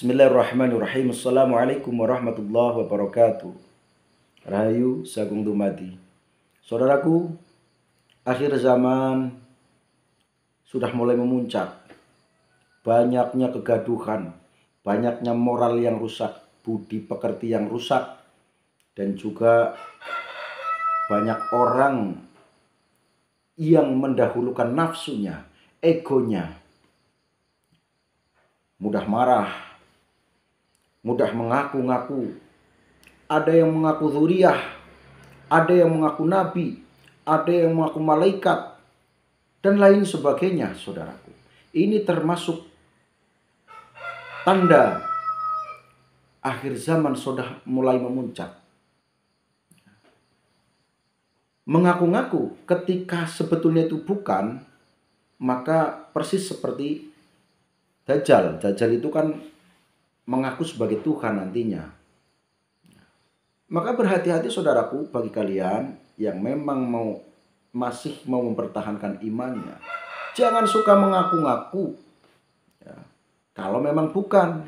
Bismillahirrahmanirrahim. Assalamualaikum warahmatullahi wabarakatuh. Rahayu sagung dumadi. Saudaraku, akhir zaman sudah mulai memuncak. Banyaknya kegaduhan, banyaknya moral yang rusak, budi pekerti yang rusak, dan juga banyak orang yang mendahulukan nafsunya, egonya, mudah marah, mudah mengaku-ngaku. Ada yang mengaku dzuriyah, ada yang mengaku nabi, ada yang mengaku malaikat, dan lain sebagainya, saudaraku. Ini termasuk tanda akhir zaman sudah mulai memuncak. Mengaku-ngaku ketika sebetulnya itu bukan, maka persis seperti Dajjal. Dajjal itu kan mengaku sebagai Tuhan nantinya. Maka berhati-hati saudaraku, bagi kalian yang memang masih mau mempertahankan imannya. Jangan suka mengaku-ngaku ya, kalau memang bukan.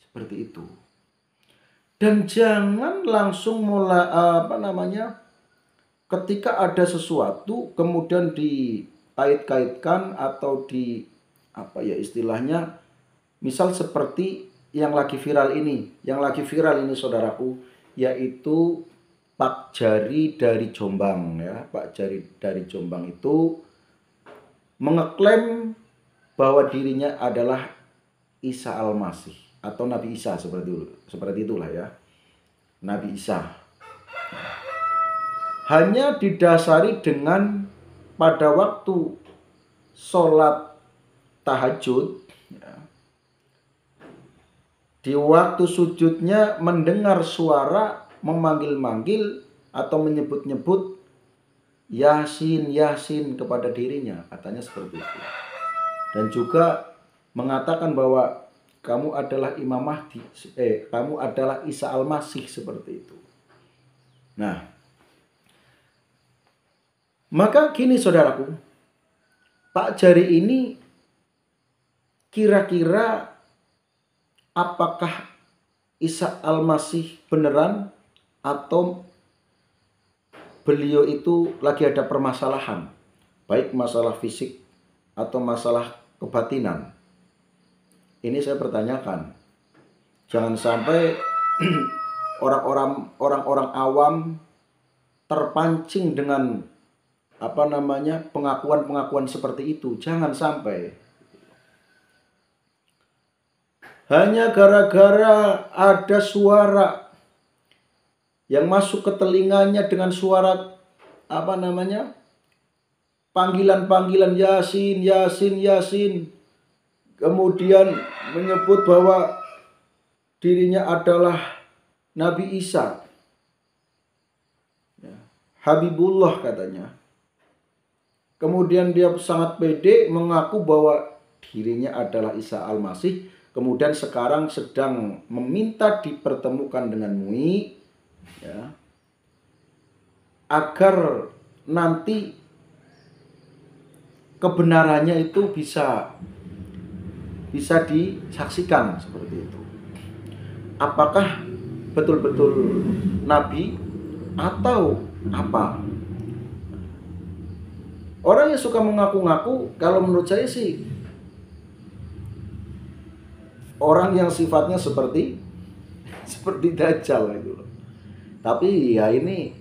Seperti itu. Dan jangan langsung ketika ada sesuatu kemudian dikait-kaitkan atau istilahnya, misal seperti yang lagi viral ini. Yang lagi viral ini saudaraku, yaitu Pak Jari dari Jombang ya. Pak Jari dari Jombang itu mengeklaim bahwa dirinya adalah Isa Al-Masih atau Nabi Isa, seperti itulah ya. Nabi Isa. Hanya didasari dengan pada waktu sholat tahajud ya, di waktu sujudnya mendengar suara memanggil-manggil atau menyebut-nyebut Yasin, Yasin kepada dirinya, katanya seperti itu. Dan juga mengatakan bahwa kamu adalah Imam Mahdi, kamu adalah Isa Al-Masih, seperti itu. Nah, maka gini saudaraku, Pak Jari ini kira-kira apakah Isa Al-Masih beneran atau beliau itu lagi ada permasalahan, baik masalah fisik atau masalah kebatinan? Ini saya pertanyakan. Jangan sampai orang-orang awam terpancing dengan pengakuan-pengakuan seperti itu. Jangan sampai. Hanya gara-gara ada suara yang masuk ke telinganya dengan suara panggilan-panggilan Yasin, Yasin, Yasin. Kemudian menyebut bahwa dirinya adalah Nabi Isa, ya, Habibullah katanya. Kemudian dia sangat pede mengaku bahwa dirinya adalah Isa Al-Masih. Kemudian sekarang sedang meminta dipertemukan dengan MUI ya, agar nanti kebenarannya itu bisa disaksikan, seperti itu. Apakah betul-betul nabi atau apa? Orang yang suka mengaku-ngaku, kalau menurut saya sih orang yang sifatnya seperti Dajjal itu. Tapi ya ini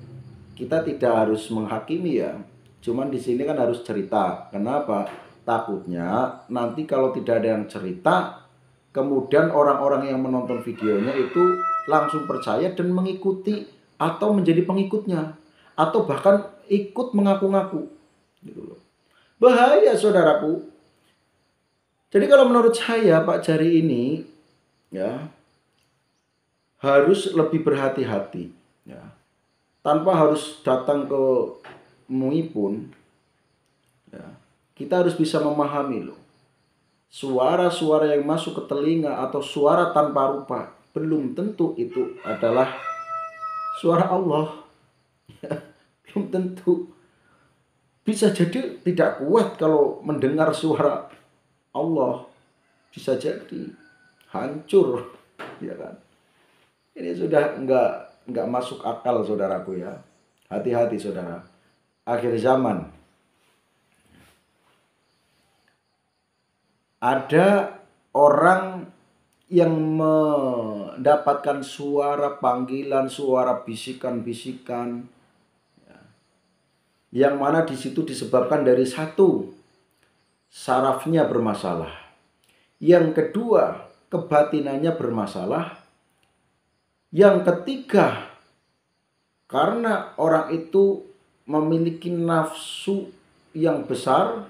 kita tidak harus menghakimi ya. Cuman di sini kan harus cerita. Kenapa? Takutnya nanti kalau tidak ada yang cerita, kemudian orang-orang yang menonton videonya itu langsung percaya dan mengikuti atau menjadi pengikutnya, atau bahkan ikut mengaku-ngaku gitu loh. Bahaya saudaraku. Jadi kalau menurut saya Pak Jari ini ya harus lebih berhati-hati ya. Tanpa harus datang ke MUI pun ya, kita harus bisa memahami loh. Suara-suara yang masuk ke telinga atau suara tanpa rupa belum tentu itu adalah suara Allah. Belum tentu. Bisa jadi tidak kuat kalau mendengar suara Allah. Bisa jadi. hancur, ya kan? Ini sudah nggak masuk akal, saudaraku ya. Hati-hati saudara. Akhir zaman ada orang yang mendapatkan suara panggilan, suara bisikan-bisikan, yang mana di situ disebabkan dari satu, sarafnya bermasalah. Yang kedua, kebatinannya bermasalah. Yang ketiga, karena orang itu memiliki nafsu yang besar,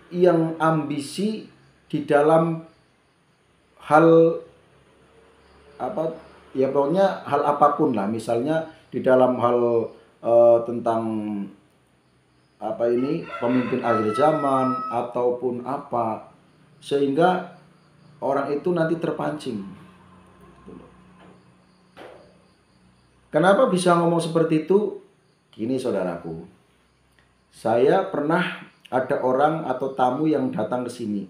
yang ambisi di dalam hal apa ya, pokoknya hal apapun lah, misalnya di dalam hal tentang apa ini, pemimpin akhir zaman ataupun apa, sehingga orang itu nanti terpancing. Kenapa bisa ngomong seperti itu? Gini saudaraku, saya pernah ada orang atau tamu yang datang ke sini,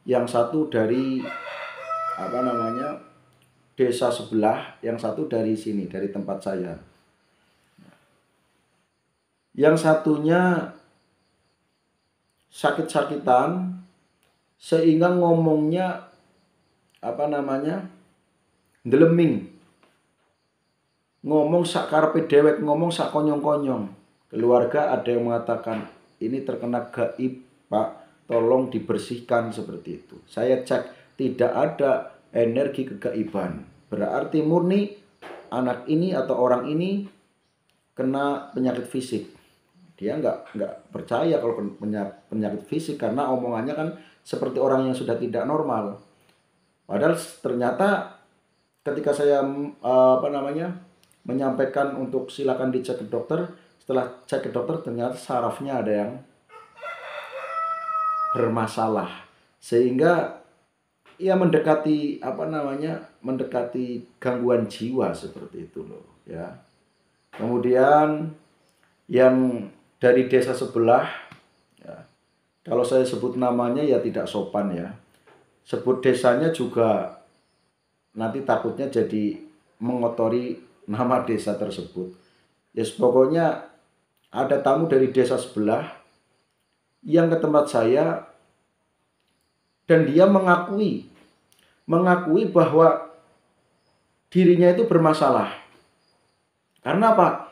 yang satu dari apa namanya, desa sebelah, yang satu dari sini, dari tempat saya. Yang satunya sakit-sakitan sehingga ngomongnya apa namanya, deleming, ngomong sak karepe dewek, ngomong sak konyong-konyong. Keluarga ada yang mengatakan ini terkena gaib, Pak, tolong dibersihkan, seperti itu. Saya cek tidak ada energi kegaiban, berarti murni anak ini atau orang ini kena penyakit fisik. Dia nggak percaya kalau penyakit fisik, karena omongannya kan seperti orang yang sudah tidak normal. Padahal ternyata ketika saya menyampaikan untuk silakan dicek ke dokter, setelah cek ke dokter ternyata sarafnya ada yang bermasalah, sehingga ia mendekati mendekati gangguan jiwa, seperti itu loh ya. Kemudian yang dari desa sebelah ya, kalau saya sebut namanya ya tidak sopan ya, sebut desanya juga nanti takutnya jadi mengotori nama desa tersebut. Ya pokoknya ada tamu dari desa sebelah yang ke tempat saya, dan dia mengakui bahwa dirinya itu bermasalah. Karena apa?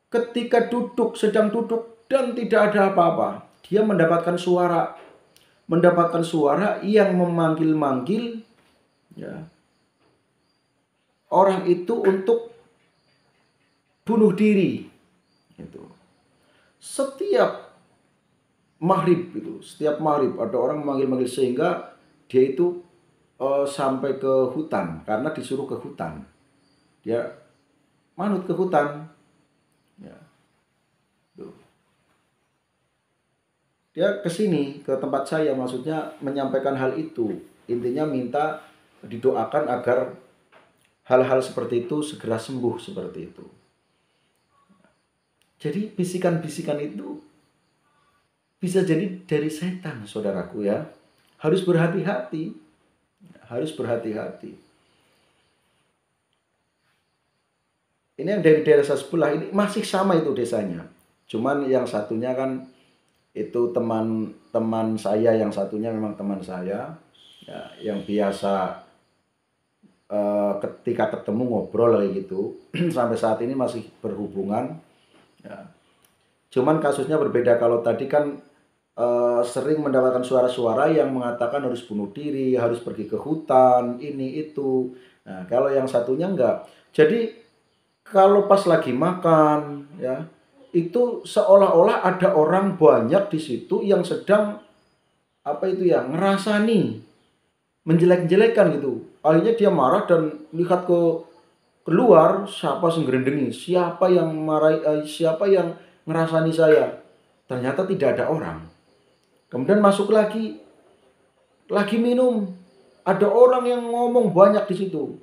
Ketika sedang duduk dan tidak ada apa-apa, dia mendapatkan suara yang memanggil-manggil ya, orang itu untuk bunuh diri. Gitu. Setiap maghrib ada orang memanggil-manggil, sehingga dia itu sampai ke hutan, karena disuruh ke hutan. Dia manut ke hutan. Ya. Tuh. Dia ke sini, ke tempat saya, maksudnya menyampaikan hal itu. Intinya minta didoakan agar hal-hal seperti itu segera sembuh, seperti itu. Jadi bisikan-bisikan itu bisa jadi dari setan, saudaraku ya. Harus berhati-hati. Harus berhati-hati. Ini yang dari desa sebelah ini masih sama itu desanya. Cuman yang satunya kan itu teman saya, yang satunya memang teman saya ya, yang biasa ketika ketemu ngobrol kayak gitu. Sampai saat ini masih berhubungan ya. Cuman kasusnya berbeda. Kalau tadi kan sering mendapatkan suara-suara yang mengatakan harus bunuh diri, harus pergi ke hutan, ini itu. Nah, kalau yang satunya enggak. Jadi kalau pas lagi makan ya, itu seolah-olah ada orang banyak di situ yang sedang ngerasani, menjelek-jelekan gitu. Akhirnya dia marah dan lihat ke keluar, siapa senggerendengi, siapa yang marahi, siapa yang ngerasani saya. Ternyata tidak ada orang. Kemudian masuk lagi minum. Ada orang yang ngomong banyak di situ.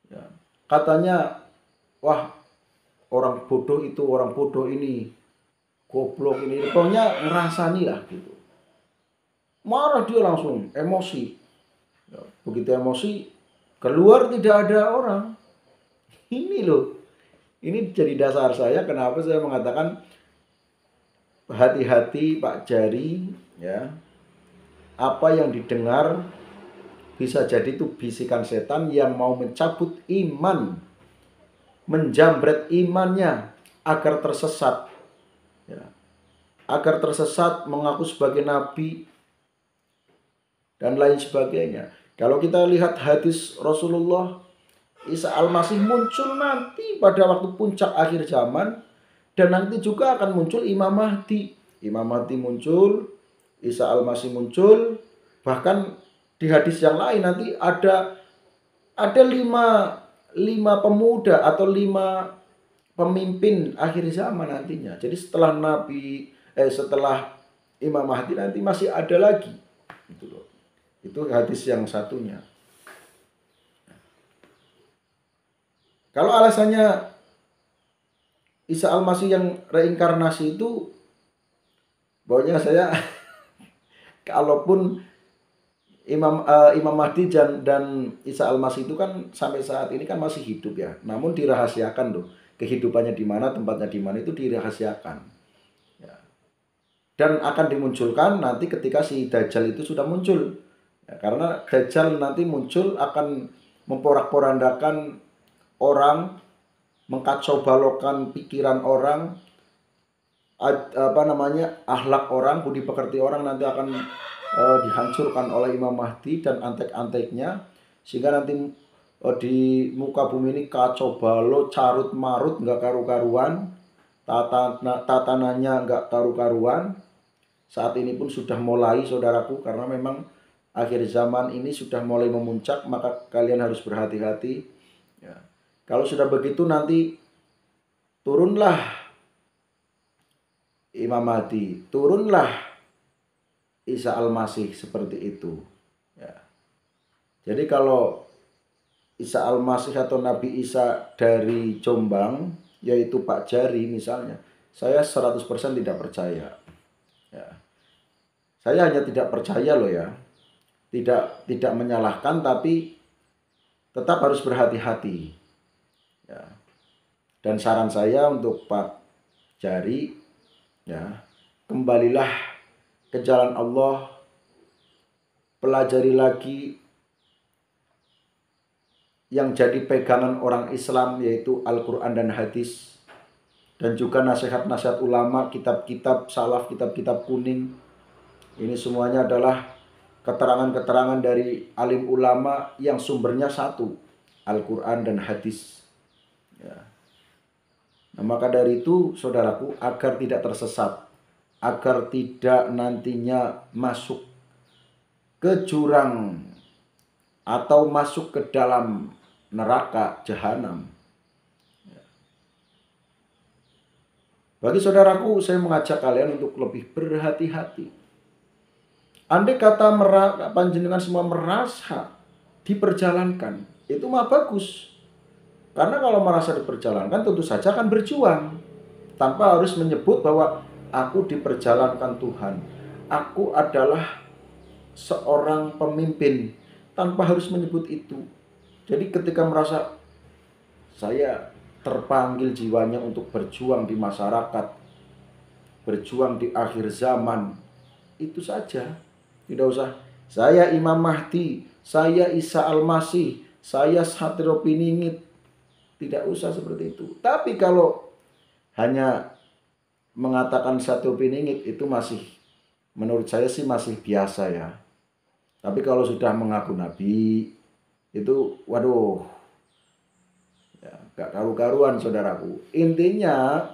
Ya. Katanya, wah, orang bodoh itu, orang bodoh ini, goblok ini, pokoknya ngerasani lah gitu. Marah dia langsung, emosi. Ya, begitu emosi, keluar tidak ada orang. Ini loh, ini jadi dasar saya kenapa saya mengatakan hati-hati Pak Jari, ya. Apa yang didengar bisa jadi itu bisikan setan yang mau mencabut iman, menjamret imannya agar tersesat, ya. Agar tersesat, mengaku sebagai nabi dan lain sebagainya. Kalau kita lihat hadis Rasulullah, Isa Al-Masih muncul nanti pada waktu puncak akhir zaman, dan nanti juga akan muncul Imam Mahdi. Imam Mahdi muncul, Isa Al-Masih muncul, bahkan di hadis yang lain nanti ada lima pemuda atau 5 pemimpin akhir zaman nantinya. Jadi setelah Imam Mahdi nanti masih ada lagi. Itu loh. Itu hadis yang satunya. Kalau alasannya Isa Al-Masih yang reinkarnasi itu, pokoknya saya kalaupun Imam Mahdi dan Isa Al-Masih itu kan sampai saat ini kan masih hidup ya. Namun dirahasiakan loh. Kehidupannya di mana, tempatnya di mana itu dirahasiakan. Ya. Dan akan dimunculkan nanti ketika si Dajjal itu sudah muncul. Ya, karena Dajjal nanti muncul akan memporak-porandakan orang, mengkacau balokkan pikiran orang, akhlak orang, budi pekerti orang nanti akan dihancurkan oleh Imam Mahdi dan antek-anteknya, sehingga nanti di muka bumi ini kacau balau, carut marut, nggak karu-karuan, tatanannya nggak karu-karuan. Saat ini pun sudah mulai, saudaraku, karena memang akhir zaman ini sudah mulai memuncak, maka kalian harus berhati-hati. Ya. Kalau sudah begitu nanti turunlah Imam Mahdi, turunlah Isa Al-Masih seperti itu. Ya. Jadi kalau Isa Al-Masih atau Nabi Isa dari Jombang, yaitu Pak Jari misalnya, saya 100% tidak percaya. Ya. Saya hanya tidak percaya loh ya. Tidak menyalahkan, tapi tetap harus berhati-hati. Ya. Dan saran saya untuk Pak Jari, ya, kembalilah ke jalan Allah, pelajari lagi yang jadi pegangan orang Islam, yaitu Al-Quran dan hadis, dan juga nasihat-nasihat ulama, kitab-kitab salaf, kitab-kitab kuning. Ini semuanya adalah keterangan-keterangan dari alim ulama yang sumbernya satu, Al-Quran dan hadis. Ya. Nah, maka dari itu, saudaraku, agar tidak tersesat, agar tidak nantinya masuk ke jurang atau masuk ke dalam neraka jahanam. Bagi saudaraku, saya mengajak kalian untuk lebih berhati-hati. Andai kata panjenengan semua merasa diperjalankan, itu mah bagus. Karena kalau merasa diperjalankan, tentu saja akan berjuang. Tanpa harus menyebut bahwa aku diperjalankan Tuhan. Aku adalah seorang pemimpin. Tanpa harus menyebut itu. Jadi ketika merasa saya terpanggil jiwanya untuk berjuang di masyarakat, berjuang di akhir zaman, itu saja. Tidak usah saya Imam Mahdi, saya Isa Al-Masih, saya Satrio Piningit. Tidak usah seperti itu. Tapi kalau hanya mengatakan Satrio Piningit, itu masih, menurut saya sih masih biasa ya. Tapi kalau sudah mengaku nabi, itu waduh, ya, gak karu-karuan saudaraku. Intinya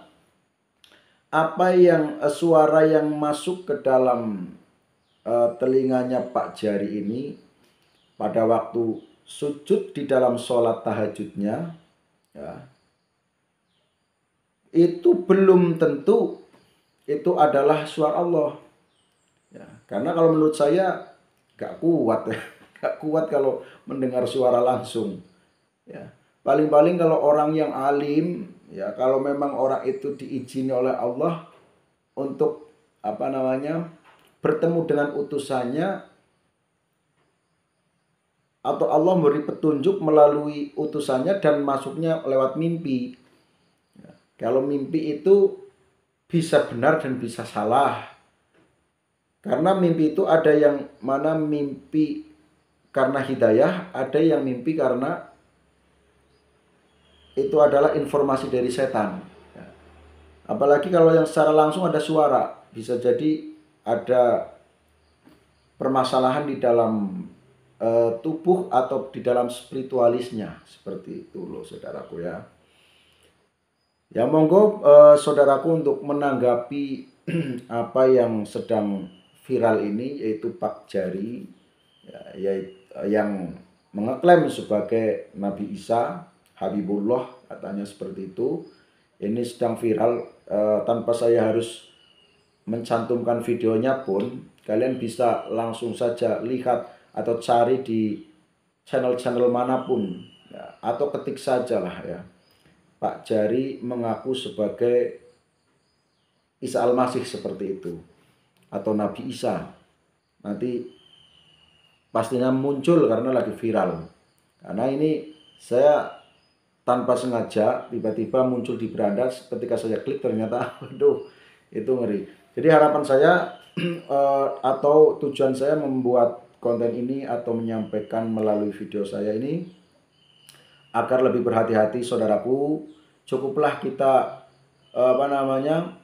apa yang suara yang masuk ke dalam telinganya Pak Jari ini pada waktu sujud di dalam sholat tahajudnya, ya, itu belum tentu itu adalah suara Allah. Ya, karena kalau menurut saya gak kuat ya. Gak kuat kalau mendengar suara langsung. Ya, paling-paling kalau orang yang alim, ya, kalau memang orang itu diizini oleh Allah untuk bertemu dengan utusannya, atau Allah memberi petunjuk melalui utusannya dan masuknya lewat mimpi. Kalau mimpi itu bisa benar dan bisa salah. Karena mimpi itu ada yang mana mimpi karena hidayah, ada yang mimpi karena itu adalah informasi dari setan. Apalagi kalau yang secara langsung ada suara, bisa jadi ada permasalahan di dalam tubuh atau di dalam spiritualisnya, seperti itu loh saudaraku ya. Ya monggo saudaraku untuk menanggapi apa yang sedang viral ini, yaitu Pak Jari ya, yang mengeklaim sebagai Nabi Isa Habibullah, katanya seperti itu. Ini sedang viral, tanpa saya harus mencantumkan videonya pun kalian bisa langsung saja lihat atau cari di channel-channel manapun ya, atau ketik saja lah ya, Pak Jari mengaku sebagai Isa Al-Masih seperti itu atau Nabi Isa. Nanti pastinya muncul karena lagi viral. Karena ini saya tanpa sengaja tiba-tiba muncul di beranda, ketika saya klik ternyata waduh itu ngeri. Jadi harapan saya atau tujuan saya membuat konten ini atau menyampaikan melalui video saya ini agar lebih berhati-hati saudaraku. Cukuplah kita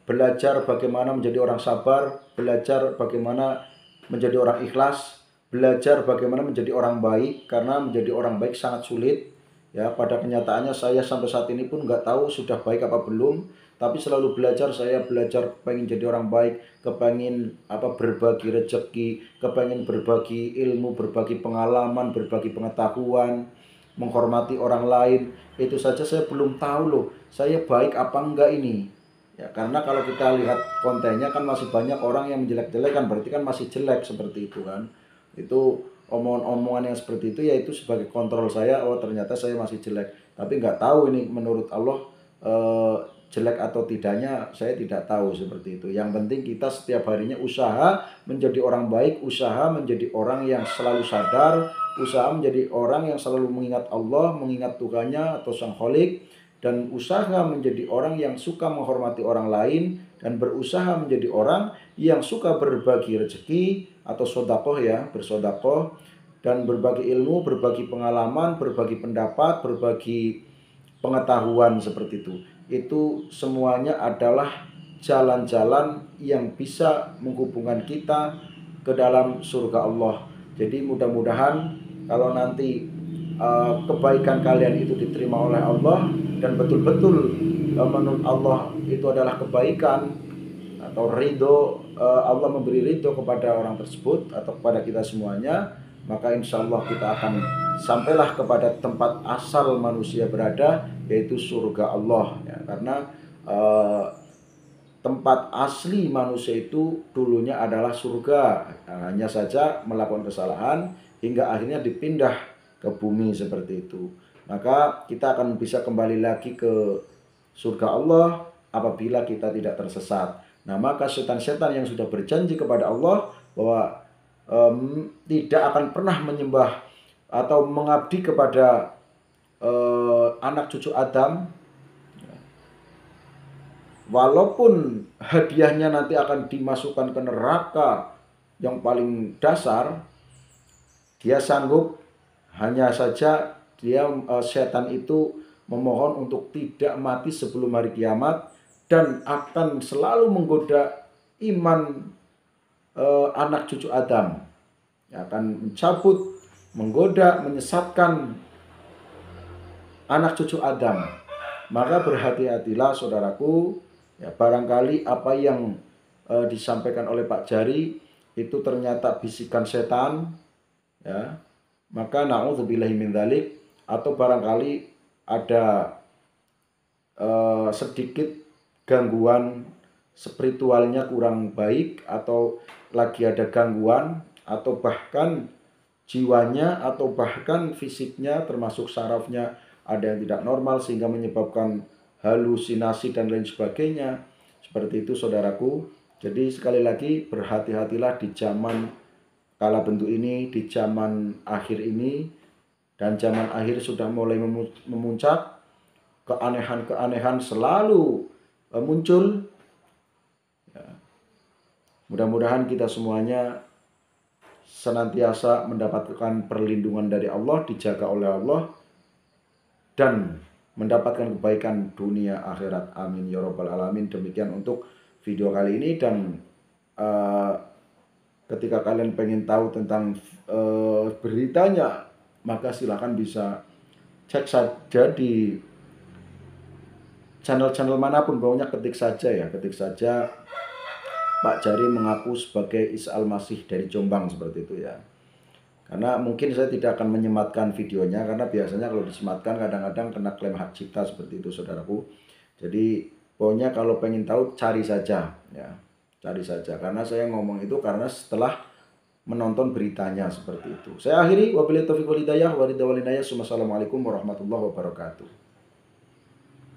belajar bagaimana menjadi orang sabar, belajar bagaimana menjadi orang ikhlas, belajar bagaimana menjadi orang baik, karena menjadi orang baik sangat sulit. Ya, pada kenyataannya saya sampai saat ini pun nggak tahu sudah baik apa belum, tapi selalu belajar. Saya belajar pengen jadi orang baik, kepengen berbagi rezeki, kepengen berbagi ilmu, berbagi pengalaman, berbagi pengetahuan, menghormati orang lain. Itu saja saya belum tahu loh, saya baik apa enggak ini. Ya, karena kalau kita lihat kontennya kan masih banyak orang yang menjelek-jelekan, berarti kan masih jelek seperti itu kan. Itu omongan-omongan yang seperti itu, yaitu sebagai kontrol saya, oh ternyata saya masih jelek. Tapi nggak tahu ini menurut Allah jelek atau tidaknya, saya tidak tahu seperti itu. Yang penting kita setiap harinya usaha menjadi orang baik, usaha menjadi orang yang selalu sadar, usaha menjadi orang yang selalu mengingat Allah, mengingat Tuhannya atau Sang Kholik, dan usaha menjadi orang yang suka menghormati orang lain, dan berusaha menjadi orang yang suka berbagi rezeki atau sodakoh ya, bersodakoh, dan berbagi ilmu, berbagi pengalaman, berbagi pendapat, berbagi pengetahuan seperti itu. Itu semuanya adalah jalan-jalan yang bisa menghubungkan kita ke dalam surga Allah. Jadi mudah-mudahan kalau nanti kebaikan kalian itu diterima oleh Allah dan betul-betul menurut Allah itu adalah kebaikan atau ridho, Allah memberi ridho kepada orang tersebut atau kepada kita semuanya, maka insya Allah kita akan sampailah kepada tempat asal manusia berada, yaitu surga Allah ya. Karena tempat asli manusia itu dulunya adalah surga, hanya saja melakukan kesalahan hingga akhirnya dipindah ke bumi seperti itu. Maka kita akan bisa kembali lagi ke surga Allah apabila kita tidak tersesat. Nah, maka setan-setan yang sudah berjanji kepada Allah bahwa tidak akan pernah menyembah atau mengabdi kepada anak cucu Adam, walaupun hadiahnya nanti akan dimasukkan ke neraka yang paling dasar, dia sanggup. Hanya saja dia setan itu memohon untuk tidak mati sebelum hari kiamat, dan akan selalu menggoda iman anak cucu Adam, yang akan mencabut, menggoda, menyesatkan anak cucu Adam. Maka berhati-hatilah saudaraku ya, barangkali apa yang disampaikan oleh Pak Jari itu ternyata bisikan setan ya, maka na'udzubillahi min dzalik, atau barangkali ada sedikit gangguan spiritualnya kurang baik, atau lagi ada gangguan, atau bahkan jiwanya atau bahkan fisiknya termasuk sarafnya ada yang tidak normal sehingga menyebabkan halusinasi dan lain sebagainya. Seperti itu saudaraku. Jadi sekali lagi berhati-hatilah di zaman kala bentuk ini, di zaman akhir ini, dan zaman akhir sudah mulai memuncak, keanehan-keanehan selalu muncul. Ya. Mudah-mudahan kita semuanya senantiasa mendapatkan perlindungan dari Allah, dijaga oleh Allah, dan mendapatkan kebaikan dunia akhirat. Amin ya rabbal alamin. Demikian untuk video kali ini, dan ketika kalian pengen tahu tentang beritanya, maka silahkan bisa cek saja di channel-channel manapun. Pokoknya ketik saja Pak Jari mengaku sebagai Isa Al-Masih dari Jombang, seperti itu ya. Karena mungkin saya tidak akan menyematkan videonya, karena biasanya kalau disematkan kadang-kadang kena klaim hak cipta, seperti itu saudaraku. Jadi pokoknya kalau pengen tahu cari saja ya, cari saja. Karena saya ngomong itu karena setelah menonton beritanya, seperti itu. Saya akhiri, wabillahi taufiq wal hidayah, Assalamualaikum warahmatullahi wabarakatuh.